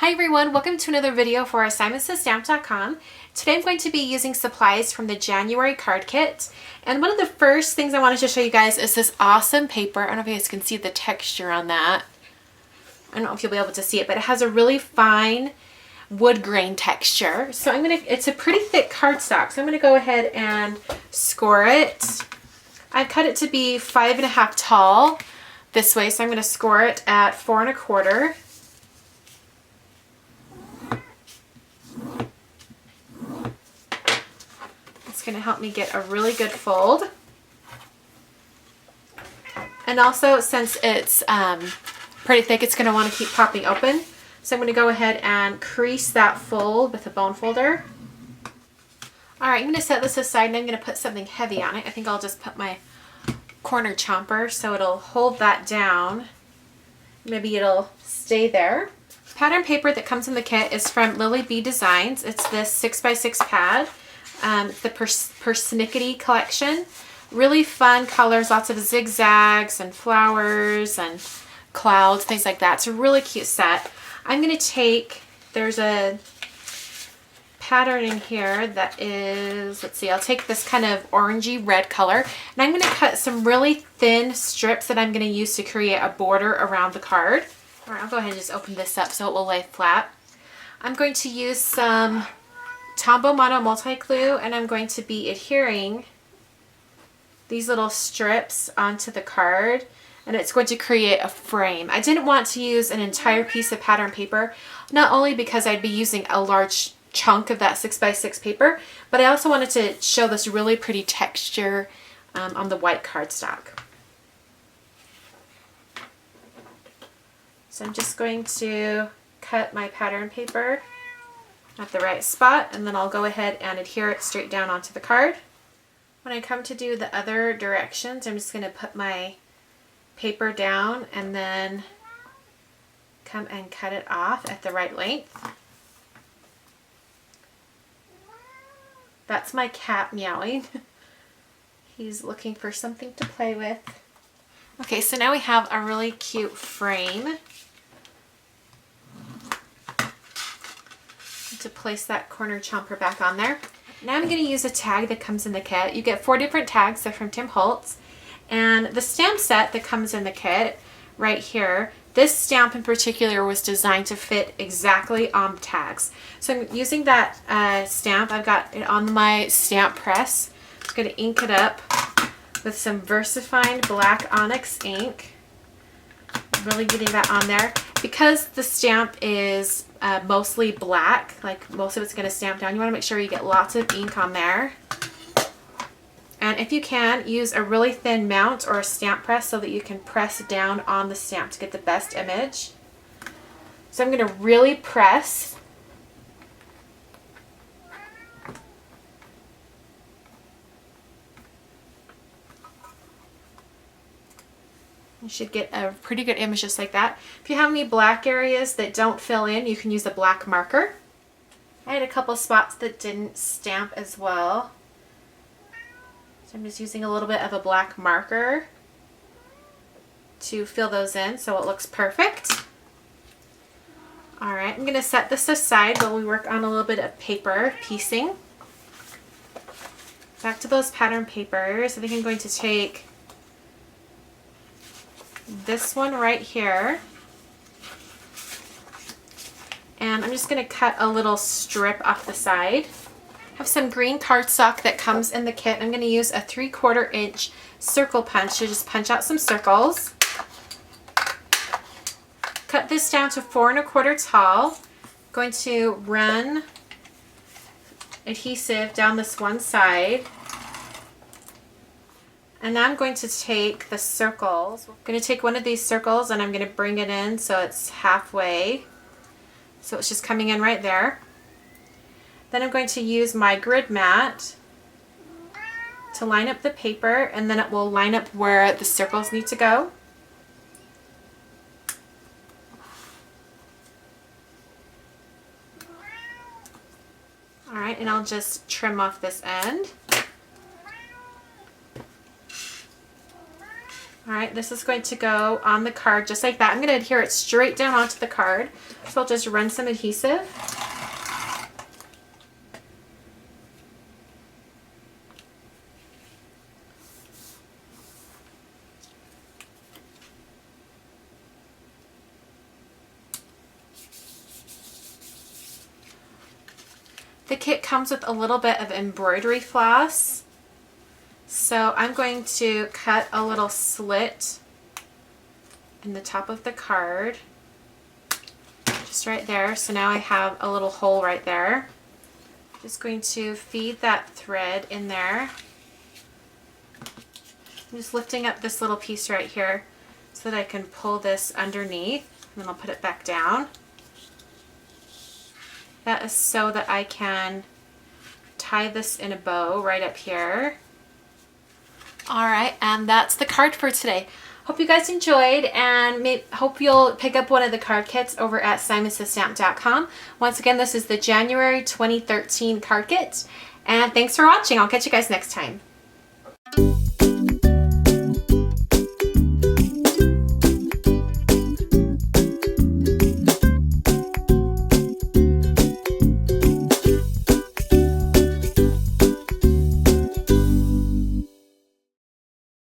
Hi everyone, welcome to another video for AssignmentsToStamp.com. Today I'm going to be using supplies from the January card kit. And one of the first things I wanted to show you guys is this awesome paper. I don't know if you guys can see the texture on that. I don't know if you'll be able to see it, but it has a really fine wood grain texture. So it's a pretty thick cardstock. So I'm gonna go ahead and score it. I've cut it to be 5.5 tall this way. So I'm gonna score it at 4 1/4. Going to help me get a really good fold. And also, since it's pretty thick, it's going to want to keep popping open. So I'm going to go ahead and crease that fold with a bone folder. Alright, I'm going to set this aside and I'm going to put something heavy on it. I think I'll just put my corner chomper so it'll hold that down. Maybe it'll stay there. Pattern paper that comes in the kit is from Lily Bee Designs. It's this 6x6 pad. The Persnickety collection. Really fun colors, lots of zigzags and flowers and clouds, things like that. It's a really cute set. I'm going to take, there's a pattern in here that is, let's see, I'll take this kind of orangey red color and I'm going to cut some really thin strips that I'm going to use to create a border around the card. Alright, I'll go ahead and just open this up so it will lay flat. I'm going to use some Tombow Mono Multi-Glue and I'm going to be adhering these little strips onto the card and it's going to create a frame. I didn't want to use an entire piece of pattern paper, not only because I'd be using a large chunk of that 6x6 paper, but I also wanted to show this really pretty texture on the white cardstock. So I'm just going to cut my pattern paper at the right spot and then I'll go ahead and adhere it straight down onto the card. When I come to do the other directions, I'm just going to put my paper down and then come and cut it off at the right length. That's my cat meowing. He's looking for something to play with. Okay, so now we have a really cute frame to place that corner chomper back on there. Now I'm going to use a tag that comes in the kit. You get 4 different tags. They're from Tim Holtz. And the stamp set that comes in the kit right here, this stamp in particular was designed to fit exactly on the tags. So I'm using that stamp. I've got it on my stamp press. I'm going to ink it up with some VersaFine Black Onyx ink. Really getting that on there. Because the stamp is mostly black, like most of it's going to stamp down, you want to make sure you get lots of ink on there. And if you can, use a really thin mount or a stamp press so that you can press down on the stamp to get the best image. So I'm going to really press. You should get a pretty good image just like that. If you have any black areas that don't fill in, you can use a black marker. I had a couple spots that didn't stamp as well. So I'm just using a little bit of a black marker to fill those in so it looks perfect. Alright, I'm going to set this aside while we work on a little bit of paper piecing. Back to those pattern papers. I think I'm going to take this one right here and I'm just going to cut a little strip off the side. I have some green cardstock that comes in the kit. I'm going to use a 3/4 inch circle punch to just punch out some circles. Cut this down to 4 1/4 tall. I'm going to run adhesive down this one side. And now I'm going to take the circles. I'm going to take one of these circles and I'm going to bring it in so it's halfway. So it's just coming in right there. Then I'm going to use my grid mat to line up the paper and then it will line up where the circles need to go. Alright, and I'll just trim off this end. All right, this is going to go on the card just like that. I'm going to adhere it straight down onto the card. So I'll just run some adhesive. The kit comes with a little bit of embroidery floss. So I'm going to cut a little slit in the top of the card, just right there. So now I have a little hole right there. Just going to feed that thread in there. I'm just lifting up this little piece right here so that I can pull this underneath, and then I'll put it back down. That is so that I can tie this in a bow right up here. All right, and that's the card for today. Hope you guys enjoyed, and hope you'll pick up one of the card kits over at simonsthestamp.com. Once again, this is the January 2013 card kit, and thanks for watching. I'll catch you guys next time.